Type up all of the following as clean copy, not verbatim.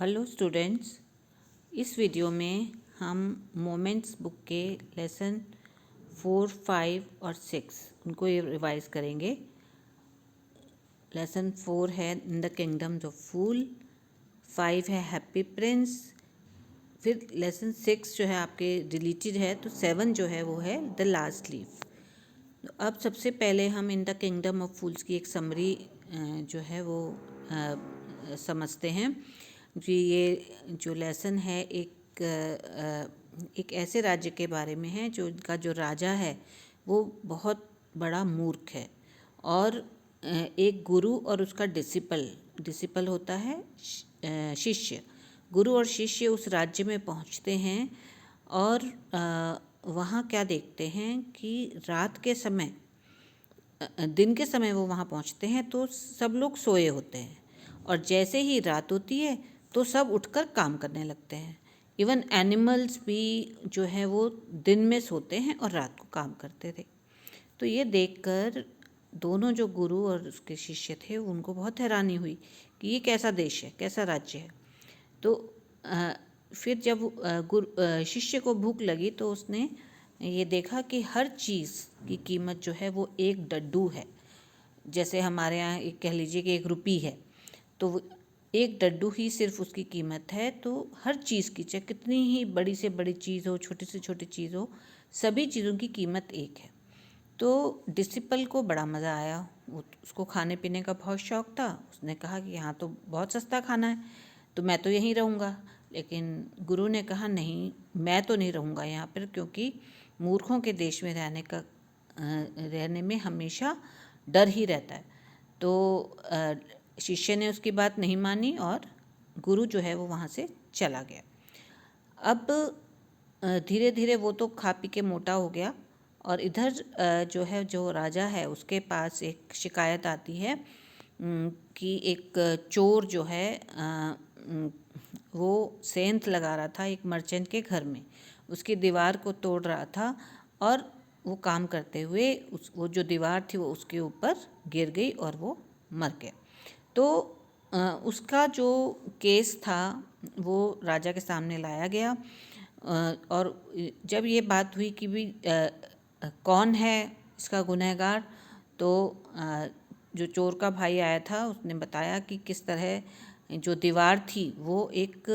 Hello students, इस video में हम मोमेंट्स बुक के लेसन 4, 5 और 6 उनको रिवाइज करेंगे। लेसन 4 है इन द किंगडम्स ऑफ फूल, 5 है हैप्पी प्रिंस, फिर लेसन 6 जो है आपके रिलेटेड है, तो 7 जो है वो है द लास्ट लीफ। तो अब सबसे पहले हम इन द किंगडम ऑफ फूल्स की एक समरी जो है वो समझते हैं। जी, ये जो लेसन है एक ऐसे राज्य के बारे में है जो इनका जो राजा है वो बहुत बड़ा मूर्ख है, और एक गुरु और उसका डिसिपल होता है शिष्य। गुरु और शिष्य उस राज्य में पहुंचते हैं और वहाँ क्या देखते हैं कि रात के समय, दिन के समय वो वहाँ पहुँचते हैं तो सब लोग सोए होते हैं, और जैसे ही रात होती है तो सब उठकर काम करने लगते हैं। इवन एनिमल्स भी जो है वो दिन में सोते हैं और रात को काम करते थे। तो ये देखकर दोनों जो गुरु और उसके शिष्य थे उनको बहुत हैरानी हुई कि ये कैसा देश है, कैसा राज्य है। तो फिर जब शिष्य को भूख लगी तो उसने ये देखा कि हर चीज़ की कीमत जो है वो एक डड्डू है। जैसे हमारे यहाँ एक कह लीजिए कि 1 रुपये है, तो 1 डड्डू ही सिर्फ उसकी कीमत है। तो हर चीज़ की, चाहे कितनी ही बड़ी से बड़ी चीज़ हो, छोटी से छोटी चीज़ हो, सभी चीज़ों की कीमत एक है। तो डिसिपल को बड़ा मज़ा आया, उसको खाने पीने का बहुत शौक़ था। उसने कहा कि यहाँ तो बहुत सस्ता खाना है, तो मैं तो यहीं रहूँगा। लेकिन गुरु ने कहा नहीं, मैं तो नहीं रहूँगा यहाँ पर, क्योंकि मूर्खों के देश में रहने में हमेशा डर ही रहता है। तो शिष्य ने उसकी बात नहीं मानी और गुरु जो है वो वहाँ से चला गया। अब धीरे धीरे वो तो खा पी के मोटा हो गया, और इधर जो राजा है उसके पास एक शिकायत आती है कि एक चोर जो है वो सेंध लगा रहा था एक मर्चेंट के घर में, उसकी दीवार को तोड़ रहा था, और वो काम करते हुए वो जो दीवार थी वो उसके ऊपर गिर गई और वो मर गया। तो उसका जो केस था वो राजा के सामने लाया गया, और जब ये बात हुई कि भी कौन है इसका गुनहगार, तो जो चोर का भाई आया था उसने बताया कि किस तरह जो दीवार थी वो एक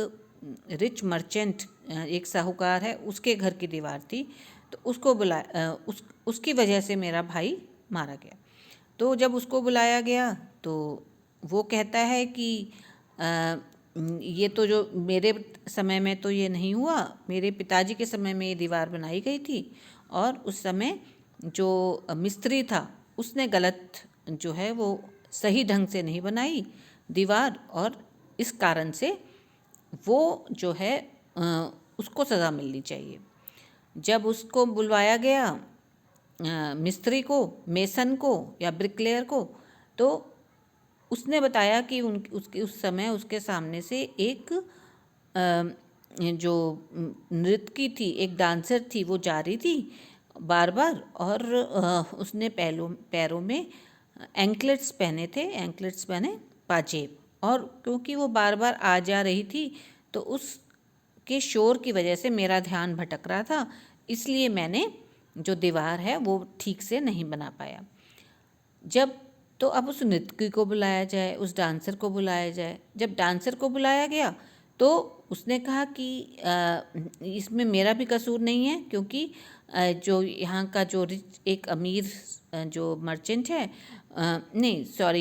रिच मर्चेंट, एक साहूकार है, उसके घर की दीवार थी। तो उसको उसकी वजह से मेरा भाई मारा गया। तो जब उसको बुलाया गया तो वो कहता है कि ये तो जो मेरे समय में तो ये नहीं हुआ, मेरे पिताजी के समय में ये दीवार बनाई गई थी, और उस समय जो मिस्त्री था उसने गलत जो है वो सही ढंग से नहीं बनाई दीवार, और इस कारण से वो जो है उसको सज़ा मिलनी चाहिए। जब उसको बुलवाया गया मिस्त्री को, मेसन को या ब्रिकलेयर को, तो उसने बताया कि उस समय उसके सामने से एक जो नृत्यकी थी, एक डांसर थी, वो जा रही थी बार बार, और उसने पैरों में एंकलेट्स पहने पाजेब, और क्योंकि वो बार बार आ जा रही थी तो उसके शोर की वजह से मेरा ध्यान भटक रहा था, इसलिए मैंने जो दीवार है वो ठीक से नहीं बना पाया। तो अब उस नृत्यकी को बुलाया जाए, उस डांसर को बुलाया जाए। जब डांसर को बुलाया गया तो उसने कहा कि इसमें मेरा भी कसूर नहीं है, क्योंकि जो यहाँ का जो एक अमीर जो मर्चेंट है,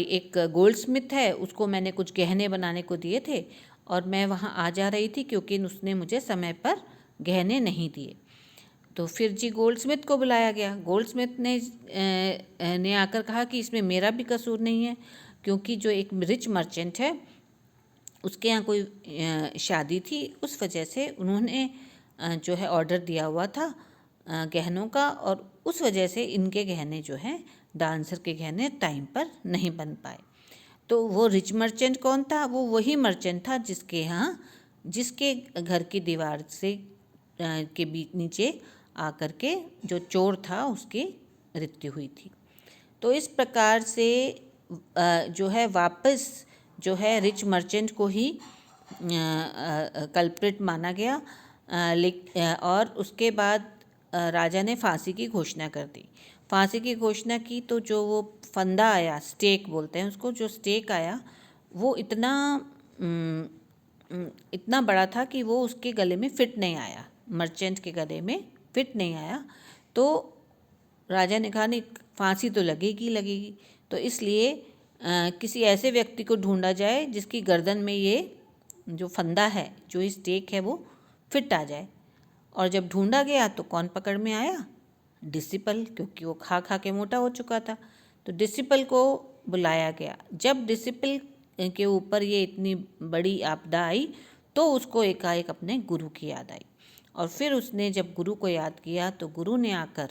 एक गोल्ड स्मिथ है, उसको मैंने कुछ गहने बनाने को दिए थे और मैं वहाँ आ जा रही थी, क्योंकि उसने मुझे समय पर गहने नहीं दिए। तो फिर जी गोल्ड स्मिथ को बुलाया गया। गोल्ड स्मिथ ने आकर कहा कि इसमें मेरा भी कसूर नहीं है, क्योंकि जो एक रिच मर्चेंट है उसके यहाँ कोई शादी थी, उस वजह से उन्होंने जो है ऑर्डर दिया हुआ था गहनों का, और उस वजह से इनके गहने जो हैं, डांसर के गहने टाइम पर नहीं बन पाए। तो वो रिच मर्चेंट कौन था? वो वही मर्चेंट था जिसके घर की दीवार से के बीच नीचे आकर के जो चोर था उसकी मृत्यु हुई थी। तो इस प्रकार से जो है वापस जो है रिच मर्चेंट को ही कल्प्रिट माना गया। और उसके बाद राजा ने फांसी की घोषणा कर दी। फांसी की घोषणा की तो जो वो फंदा आया, स्टेक बोलते हैं उसको, जो स्टेक आया वो इतना बड़ा था कि वो उसके गले में फिट नहीं आया, मर्चेंट के गले में फिट नहीं आया। तो राजा ने कहा नहीं, फांसी तो लगेगी लगेगी, तो इसलिए किसी ऐसे व्यक्ति को ढूंढा जाए जिसकी गर्दन में ये जो फंदा है, जो ये स्टेक है, वो फिट आ जाए। और जब ढूंढा गया तो कौन पकड़ में आया? डिसिपल, क्योंकि वो खा खा के मोटा हो चुका था। तो डिसिपल को बुलाया गया। जब डिसिपल के ऊपर ये इतनी बड़ी आपदा आई तो उसको एकाएक अपने गुरु की याद आई। और फिर उसने जब गुरु को याद किया तो गुरु ने आकर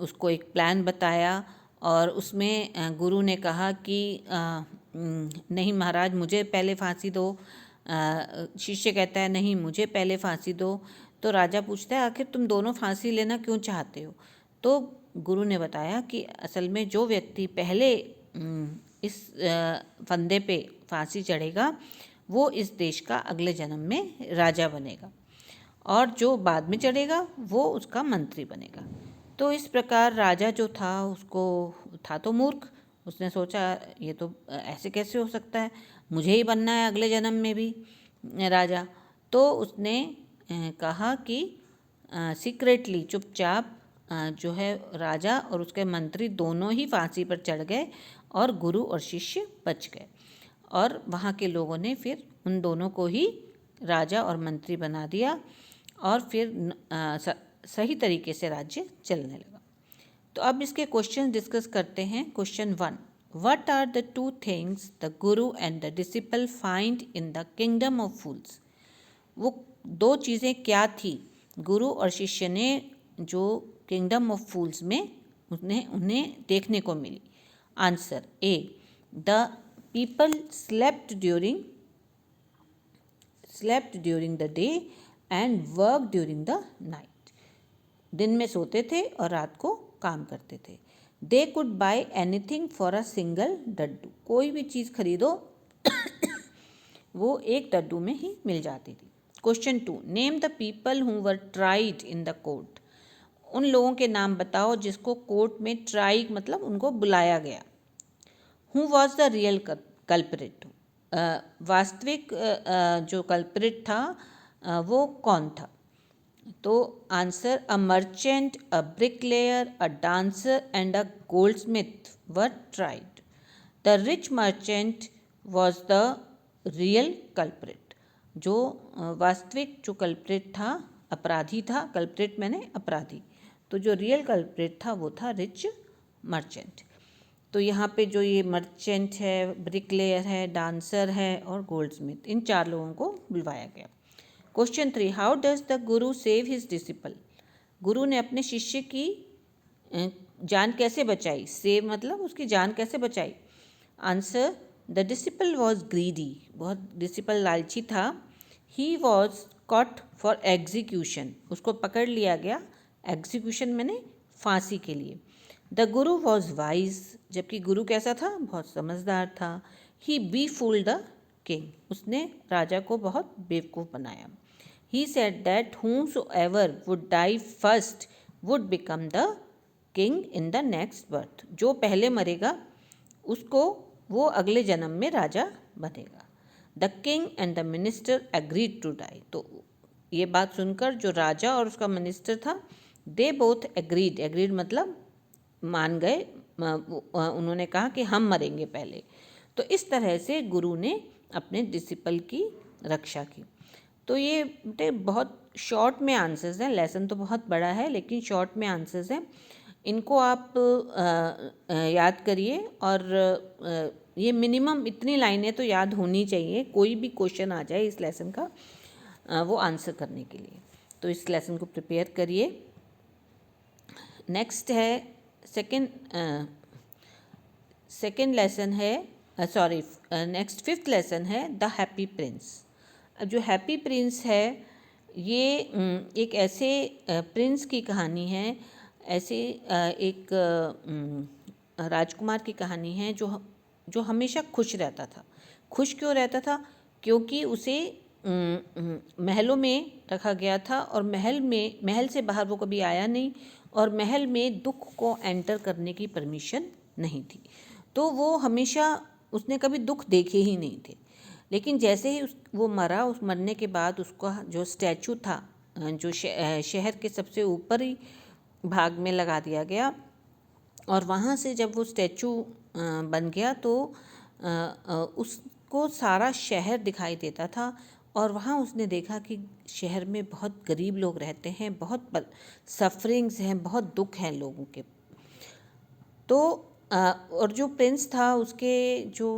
उसको एक प्लान बताया। और उसमें गुरु ने कहा कि नहीं महाराज, मुझे पहले फांसी दो। शिष्य कहता है नहीं, मुझे पहले फांसी दो। तो राजा पूछता है आखिर तुम दोनों फांसी लेना क्यों चाहते हो? तो गुरु ने बताया कि असल में जो व्यक्ति पहले इस फंदे पे फांसी चढ़ेगा वो इस देश का अगले जन्म में राजा बनेगा, और जो बाद में चढ़ेगा वो उसका मंत्री बनेगा। तो इस प्रकार राजा जो था उसको था तो मूर्ख, उसने सोचा ये तो ऐसे कैसे हो सकता है, मुझे ही बनना है अगले जन्म में भी राजा। तो उसने कहा कि सीक्रेटली, चुपचाप जो है राजा और उसके मंत्री दोनों ही फांसी पर चढ़ गए और गुरु और शिष्य बच गए। और वहाँ के लोगों ने फिर उन दोनों को ही राजा और मंत्री बना दिया और फिर सही तरीके से राज्य चलने लगा। तो अब इसके क्वेश्चन डिस्कस करते हैं। Question 1, what are the two things the guru and the disciple find in the kingdom of fools? वो दो चीज़ें क्या थी गुरु और शिष्य ने जो किंगडम ऑफ फूल्स में उन्हें देखने को मिली? Answer A, the people slept during the day and work during the night. दिन में सोते थे और रात को काम करते थे। They could buy anything for a single duddu, कोई भी चीज़ खरीदो वो एक डड्डू में ही मिल जाती थी। Question 2, name the people who were tried in the court. उन लोगों के नाम बताओ जिसको कोर्ट में ट्राई मतलब उनको बुलाया गया। Who was the real culprit, वास्तविक जो कल्प्रिट था वो कौन था? तो answer, a merchant, a bricklayer, a dancer and a Goldsmith were tried. The rich merchant was the real culprit. जो वास्तविक जो कल्प्रिट था, अपराधी था, कल्प्रिट मैंने अपराधी, तो जो रियल कल्प्रिट था वो था रिच मर्चेंट। तो यहाँ पे जो ये मर्चेंट है, ब्रिकलेयर है, डांसर है और गोल्डस्मिथ, इन चार लोगों को बुलवाया गया। Question 3, how does the Guru save his disciple? गुरु ने अपने शिष्य की जान कैसे बचाई? सेव मतलब उसकी जान कैसे बचाई? Answer, the disciple was greedy, बहुत डिसिपल लालची था। He was caught for execution, उसको पकड़ लिया गया, एग्जीक्यूशन मैंने फांसी के लिए। द गुरु वॉज वाइज, जबकि गुरु कैसा था? बहुत समझदार था। ही बीफूल्ड द किंग, उसने राजा को बहुत बेवकूफ़ बनाया। He said that whomsoever would die first would become the king in the next birth, जो पहले मरेगा उसको वो अगले जन्म में राजा बनेगा। The king and the minister agreed to die, तो ये बात सुनकर जो राजा और उसका मिनिस्टर था, दे बोथ एग्रीड मतलब मान गए, उन्होंने कहा कि हम मरेंगे पहले। तो इस तरह से गुरु ने अपने डिसिपल की रक्षा की। तो ये बेटे बहुत शॉर्ट में आंसर्स हैं, लेसन तो बहुत बड़ा है लेकिन शॉर्ट में आंसर्स हैं, इनको आप याद करिए। और ये मिनिमम इतनी लाइनें तो याद होनी चाहिए, कोई भी क्वेश्चन आ जाए इस लेसन का वो आंसर करने के लिए। तो इस लेसन को प्रिपेयर करिए। नेक्स्ट है सेकेंड लेसन है, नेक्स्ट 5th लेसन है द हैप्पी प्रिंस। अब जो हैप्पी प्रिंस है ये एक ऐसे प्रिंस की कहानी है, ऐसे एक राजकुमार की कहानी है जो हमेशा खुश रहता था। खुश क्यों रहता था? क्योंकि उसे महलों में रखा गया था और महल से बाहर वो कभी आया नहीं और महल में दुख को एंटर करने की परमिशन नहीं थी। तो वो हमेशा उसने कभी दुख देखे ही नहीं थे। लेकिन जैसे ही वो मरा, उस मरने के बाद उसका जो स्टैचू था जो शहर के सबसे ऊपरी भाग में लगा दिया गया और वहाँ से जब वो स्टैचू बन गया तो उसको सारा शहर दिखाई देता था और वहाँ उसने देखा कि शहर में बहुत गरीब लोग रहते हैं, बहुत सफरिंग्स हैं, बहुत दुख हैं लोगों के। तो और जो प्रिंस था उसके जो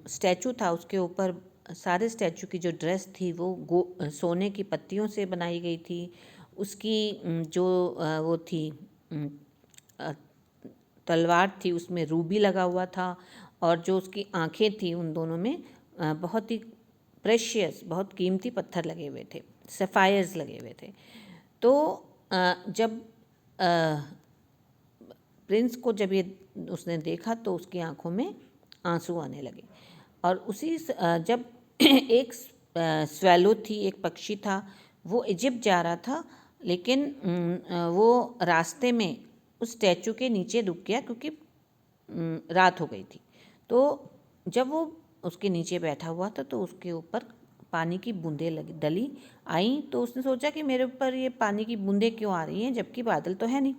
स्टैचू था उसके ऊपर सारे स्टैचू की जो ड्रेस थी वो सोने की पत्तियों से बनाई गई थी। उसकी जो वो थी तलवार थी उसमें रूबी लगा हुआ था और जो उसकी आंखें थी उन दोनों में बहुत ही प्रेशियस, बहुत कीमती पत्थर लगे हुए थे, सफ़ायर्स लगे हुए थे। तो जब प्रिंस को जब ये उसने देखा तो उसकी आंखों में आंसू आने लगे और उसी जब एक स्वेलो थी, एक पक्षी था, वो इजिप्ट जा रहा था लेकिन वो रास्ते में उस स्टैचू के नीचे रुक गया क्योंकि रात हो गई थी। तो जब वो उसके नीचे बैठा हुआ था तो उसके ऊपर पानी की बूंदें डली आई। तो उसने सोचा कि मेरे ऊपर ये पानी की बूंदें क्यों आ रही हैं जबकि बादल तो है नहीं।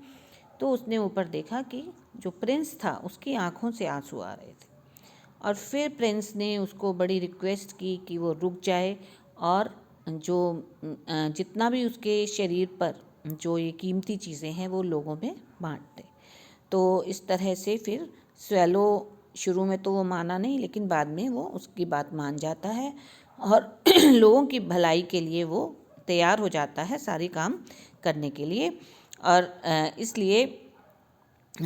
तो उसने ऊपर देखा कि जो प्रिंस था उसकी आंखों से आंसू आ रहे थे और फिर प्रिंस ने उसको बड़ी रिक्वेस्ट की कि वो रुक जाए और जो जितना भी उसके शरीर पर जो ये कीमती चीज़ें हैं वो लोगों में बांट दे। तो इस तरह से फिर स्वेलो शुरू में तो वो माना नहीं लेकिन बाद में वो उसकी बात मान जाता है और लोगों की भलाई के लिए वो तैयार हो जाता है सारी काम करने के लिए। और इसलिए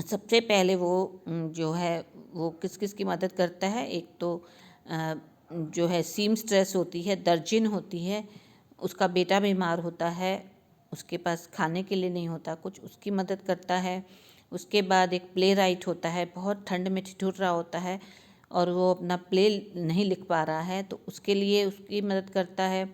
सबसे पहले वो जो है वो किस किस की मदद करता है। एक तो जो है सीमस्ट्रेस होती है, दर्जिन होती है, उसका बेटा बीमार होता है, उसके पास खाने के लिए नहीं होता कुछ, उसकी मदद करता है। उसके बाद एक प्ले राइट होता है, बहुत ठंड में ठिठुर रहा होता है और वो अपना प्ले नहीं लिख पा रहा है तो उसके लिए उसकी मदद करता है।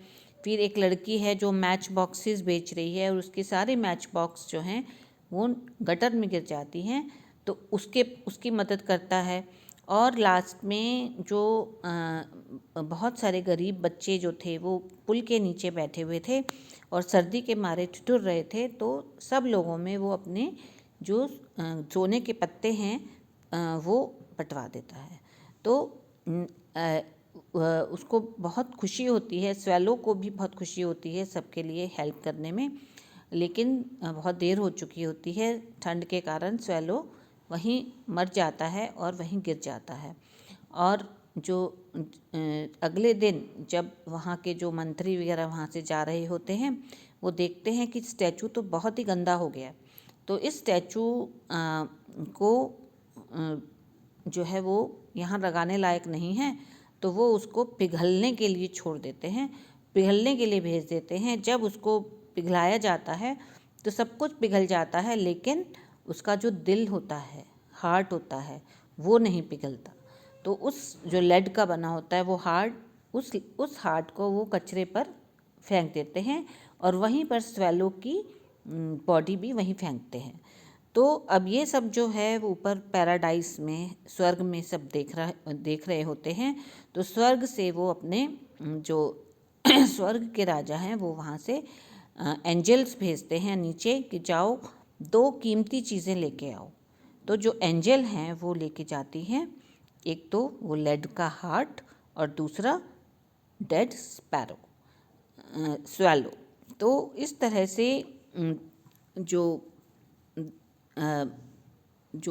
फिर एक लड़की है जो मैच बॉक्सेस बेच रही है और उसके सारे मैच बॉक्स जो हैं वो गटर में गिर जाती हैं तो उसकी मदद करता है। और लास्ट में जो बहुत सारे गरीब बच्चे जो थे वो पुल के नीचे बैठे हुए थे और सर्दी के मारे ठिठुर रहे थे तो सब लोगों में वो अपने जो सोने के पत्ते हैं वो बंटवा देता है। तो उसको बहुत खुशी होती है, स्वेलो को भी बहुत खुशी होती है सबके लिए हेल्प करने में। लेकिन बहुत देर हो चुकी होती है, ठंड के कारण स्वेलो वहीं मर जाता है और वहीं गिर जाता है। और जो अगले दिन जब वहाँ के जो मंत्री वगैरह वहाँ से जा रहे होते हैं वो देखते हैं कि स्टैचू तो बहुत ही गंदा हो गया। तो इस स्टैचू को जो है वो यहाँ लगाने लायक नहीं है तो वो उसको पिघलने के लिए छोड़ देते हैं, पिघलने के लिए भेज देते हैं। जब उसको पिघलाया जाता है तो सब कुछ पिघल जाता है लेकिन उसका जो दिल होता है, हार्ट होता है, वो नहीं पिघलता। तो उस जो लेड का बना होता है वो हार्ट, उस हार्ट को वो कचरे पर फेंक देते हैं और वहीं पर स्वेलो की बॉडी भी वहीं फेंकते हैं। तो अब ये सब जो है वो ऊपर पैराडाइस में, स्वर्ग में सब देख रहे होते हैं। तो स्वर्ग से वो अपने जो स्वर्ग के राजा हैं वो वहाँ से एंजल्स भेजते हैं नीचे कि जाओ 2 कीमती चीज़ें लेके आओ। तो जो एंजल हैं वो लेके जाती हैं, एक तो वो लेड का हार्ट और दूसरा डेड स्वेलो। तो इस तरह से जो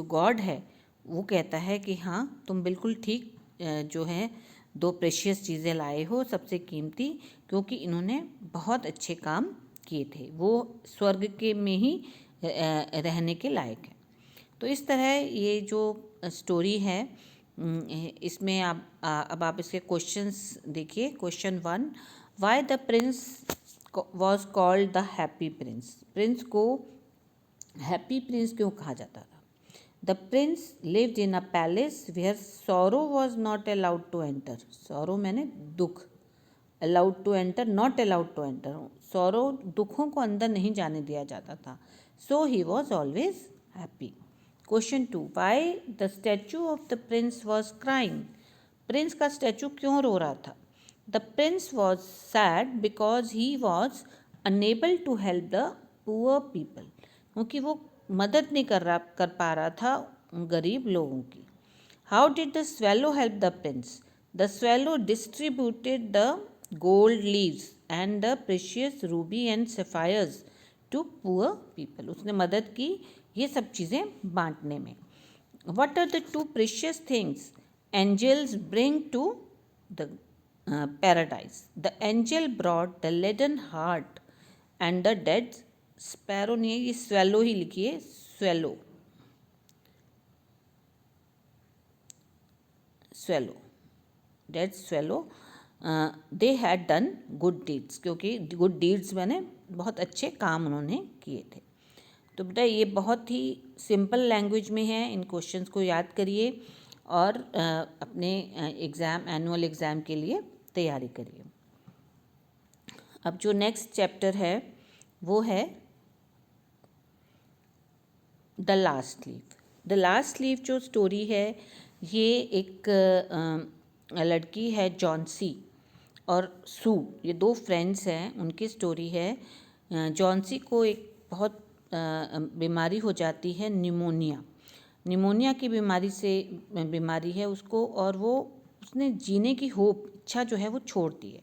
गॉड है वो कहता है कि हाँ तुम बिल्कुल ठीक जो है 2 प्रेशियस चीज़ें लाए हो, सबसे कीमती, क्योंकि इन्होंने बहुत अच्छे काम किए थे, वो स्वर्ग के में ही रहने के लायक है। तो इस तरह ये जो स्टोरी है इसमें अब आप इसके क्वेश्चंस देखिए। Question 1, why the prince was called the happy prince. Prince को हैप्पी प्रिंस क्यों कहा जाता था? The prince lived in a palace where sorrow was not allowed to enter. Sorrow मैंने दुख, allowed to enter, not allowed to enter. Sorrow दुखों को अंदर नहीं जाने दिया जाता था। So he was always happy. Question 2, why the statue of the prince was crying. Prince का स्टैचू क्यों रो रहा था? The prince was sad because he was unable to help the poor people, क्योंकि वो मदद नहीं कर पा रहा था गरीब लोगों की। How did the swallow help the prince? The swallow distributed the gold leaves and the precious ruby and sapphires to poor people. उसने मदद की ये सब चीज़ें बांटने में। What are the two precious things angels bring to the paradise? The angel brought the leaden heart and the dead sparrow। नहीं, ये swallow ही लिखिए, swallow, swallow, dead swallow। they had done good deeds, क्योंकि good deeds मैंने बहुत अच्छे काम उन्होंने किए थे। तो बेटा ये बहुत ही सिंपल लैंग्वेज में है, इन क्वेश्चंस को याद करिए और अपने एग्ज़ाम, एनुअल एग्ज़ाम के लिए तैयारी करिए। अब जो नेक्स्ट चैप्टर है वो है the last leaf. The last leaf जो स्टोरी है, ये एक लड़की है जॉन्सी और सू, ये दो फ्रेंड्स हैं, उनकी स्टोरी है। जॉन्सी को एक बहुत बीमारी हो जाती है, निमोनिया की बीमारी है उसको, और वो उसने जीने की होप, इच्छा जो है वो छोड़ती है।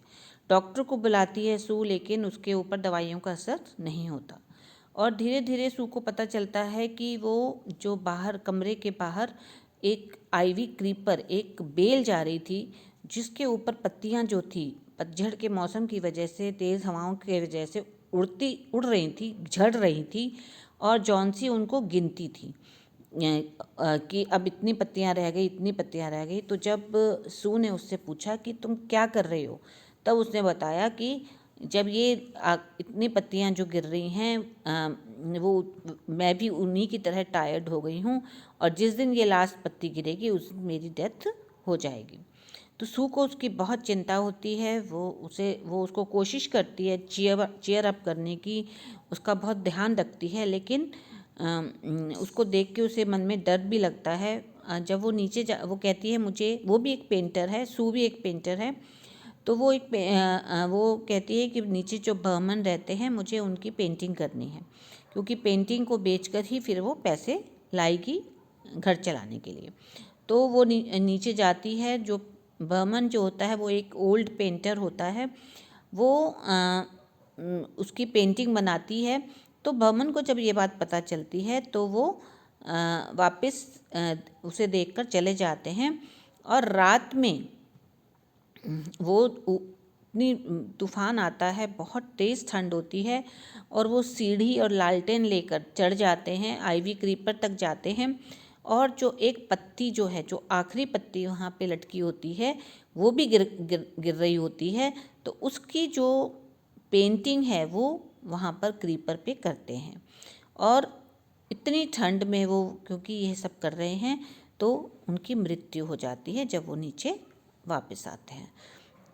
डॉक्टर को बुलाती है सू, लेकिन उसके ऊपर दवाइयों का असर नहीं होता। और धीरे धीरे सू को पता चलता है कि वो जो बाहर, कमरे के बाहर एक आइवी क्रीपर, एक बेल जा रही थी, जिसके ऊपर पत्तियां जो थी पतझड़ के मौसम की वजह से, तेज़ हवाओं की वजह से उड़ रही थी, झड़ रही थी, और जॉन्सी उनको गिनती थी कि अब इतनी पत्तियां रह गई, इतनी पत्तियां रह गई। तो जब सू ने उससे पूछा कि तुम क्या कर रही हो, तब उसने बताया कि जब ये इतनी पत्तियां जो गिर रही हैं, वो मैं भी उन्हीं की तरह टायर्ड हो गई हूँ, और जिस दिन ये लास्ट पत्ती गिरेगी उस दिन मेरी डेथ हो जाएगी। तो सू को उसकी बहुत चिंता होती है, वो उसको कोशिश करती है चीयर अप करने की, उसका बहुत ध्यान रखती है, लेकिन उसको देख के उसे मन में डर भी लगता है। जब वो नीचे वो कहती है मुझे, वो भी एक पेंटर है, सू भी एक पेंटर है, तो वो वो कहती है कि नीचे जो बर्मन रहते हैं, मुझे उनकी पेंटिंग करनी है, क्योंकि पेंटिंग को बेचकर ही फिर वो पैसे लाएगी घर चलाने के लिए। तो वो नीचे जाती है। जो बर्मन जो होता है वो एक ओल्ड पेंटर होता है, वो उसकी पेंटिंग बनाती है। तो बर्मन को जब ये बात पता चलती है तो वो वापस उसे देखकर चले जाते हैं, और रात में वो इतनी तूफान आता है, बहुत तेज़ ठंड होती है, और वो सीढ़ी और लालटेन लेकर चढ़ जाते हैं, आइवी क्रीपर तक जाते हैं, और जो एक पत्ती जो है, जो आखिरी पत्ती वहाँ पे लटकी होती है, वो भी गिर रही होती है। तो उसकी जो पेंटिंग है वो वहाँ पर क्रीपर पे करते हैं, और इतनी ठंड में वो क्योंकि यह सब कर रहे हैं, तो उनकी मृत्यु हो जाती है जब वो नीचे वापस आते हैं।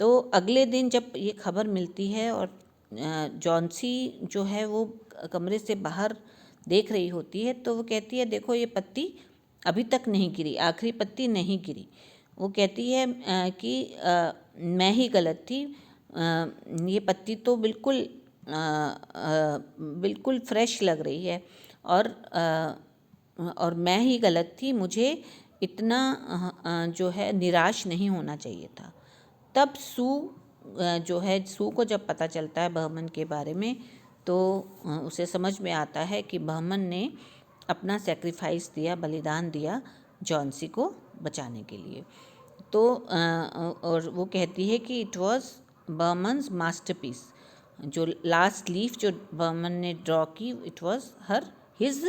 तो अगले दिन जब ये खबर मिलती है, और जॉन्सी जो है वो कमरे से बाहर देख रही होती है, तो वो कहती है देखो ये पत्ती अभी तक नहीं गिरी, आखिरी पत्ती नहीं गिरी। वो कहती है कि मैं ही गलत थी, ये पत्ती तो बिल्कुल बिल्कुल फ्रेश लग रही है, और मैं ही गलत थी, मुझे इतना जो है निराश नहीं होना चाहिए था। तब सू को जब पता चलता है बर्मन के बारे में, तो उसे समझ में आता है कि बर्मन ने अपना सेक्रीफाइस दिया, बलिदान दिया जॉन्सी को बचाने के लिए। तो और वो कहती है कि इट वाज बर्मन्स मास्टरपीस, जो लास्ट लीफ जो बर्मन ने ड्रॉ की, इट वाज हिज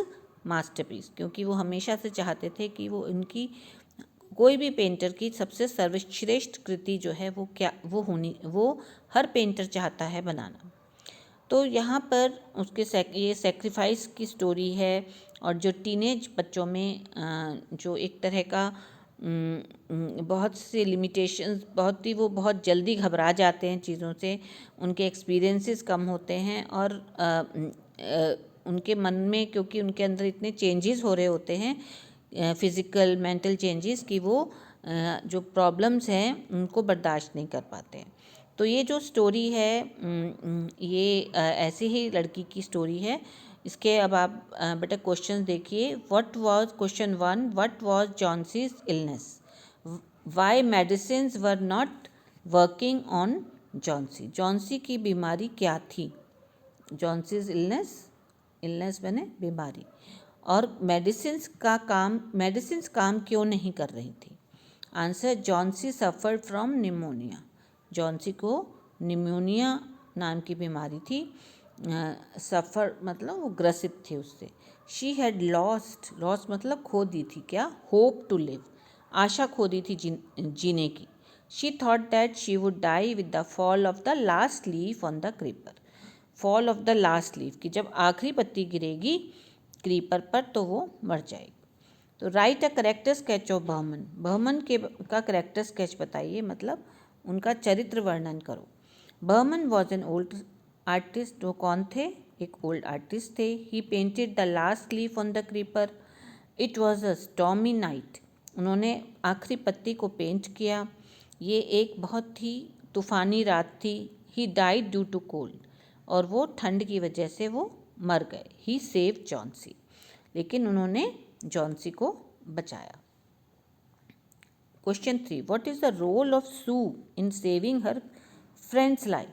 मास्टरपीस, क्योंकि वो हमेशा से चाहते थे कि वो इनकी कोई भी पेंटर की सबसे सर्वश्रेष्ठ कृति जो है वो हर पेंटर चाहता है बनाना। तो यहाँ पर उसके ये सेक्रीफाइस की स्टोरी है, और जो टीनेज बच्चों में जो एक तरह का बहुत से लिमिटेशंस, वो बहुत जल्दी घबरा जाते हैं चीज़ों से, उनके एक्सपीरियंसेस कम होते हैं और उनके मन में, क्योंकि उनके अंदर इतने चेंजेस हो रहे होते हैं फिज़िकल मेंटल चेंजेस, कि वो जो प्रॉब्लम्स हैं उनको बर्दाश्त नहीं कर पाते हैं। तो ये जो स्टोरी है ये ऐसी ही लड़की की स्टोरी है। इसके अब आप बेटा क्वेश्चन देखिए। What was question 1, what was Johnsy's illness, why medicines were not working on Johnsy, Johnsy की बीमारी क्या थी, जॉन्सीज इलनेस बने बीमारी, और मेडिसिन्स काम क्यों नहीं कर रही थी। Answer, Johnsy suffered from pneumonia, Johnsy को निमोनिया नाम की बीमारी थी। सफ़र मतलब वो ग्रसित थी उससे। शी हैड लॉस्ट मतलब खो दी थी क्या, होप टू लिव, आशा खो दी थी जीने की। She thought that she would die with the fall of the last leaf on the creeper, fall of the last leaf, कि जब आखिरी पत्ती गिरेगी क्रीपर पर तो वो मर जाएगी। तो write a character sketch of Berman, Berman का करेक्टर स्केच बताइए, मतलब उनका चरित्र वर्णन करो। Berman was an old artist, वो कौन थे, एक ओल्ड आर्टिस्ट थे। He painted the last leaf on the creeper, it was a stormy night, उन्होंने आखिरी पत्ती को पेंट किया, ये एक बहुत ही तूफ़ानी रात थी। He died due to cold, और वो ठंड की वजह से वो मर गए। ही सेव जॉन्सी, लेकिन उन्होंने जॉन्सी को बचाया। Question 3, what is the role of Sue in saving her friend's life,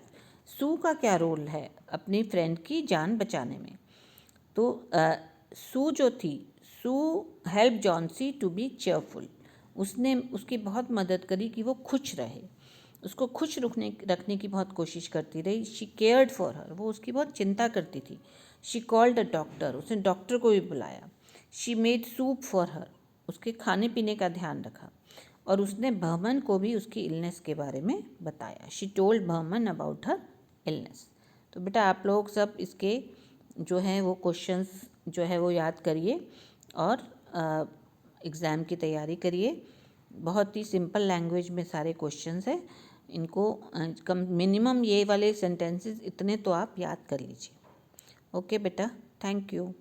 Sue का क्या रोल है अपनी फ्रेंड की जान बचाने में। तो सू जो थी, Sue help Johnsy to be cheerful, उसने उसकी बहुत मदद करी कि वो खुश रहे, उसको खुश रखने की बहुत कोशिश करती रही। शी केयर्ड फॉर हर, वो उसकी बहुत चिंता करती थी। शी कॉल्ड अ डॉक्टर, उसने डॉक्टर को भी बुलाया। She made soup for her, उसके खाने पीने का ध्यान रखा, और उसने बर्मन को भी उसकी इलनेस के बारे में बताया। She told Behrman about her illness. तो बेटा आप लोग सब इसके जो हैं वो क्वेश्चंस जो है वो याद करिए और एग्ज़ाम की तैयारी करिए। बहुत ही सिंपल लैंग्वेज में सारे क्वेश्चंस हैं, इनको कम मिनिमम ये वाले सेंटेंसेस इतने तो आप याद कर लीजिए। ओके बेटा, थैंक यू।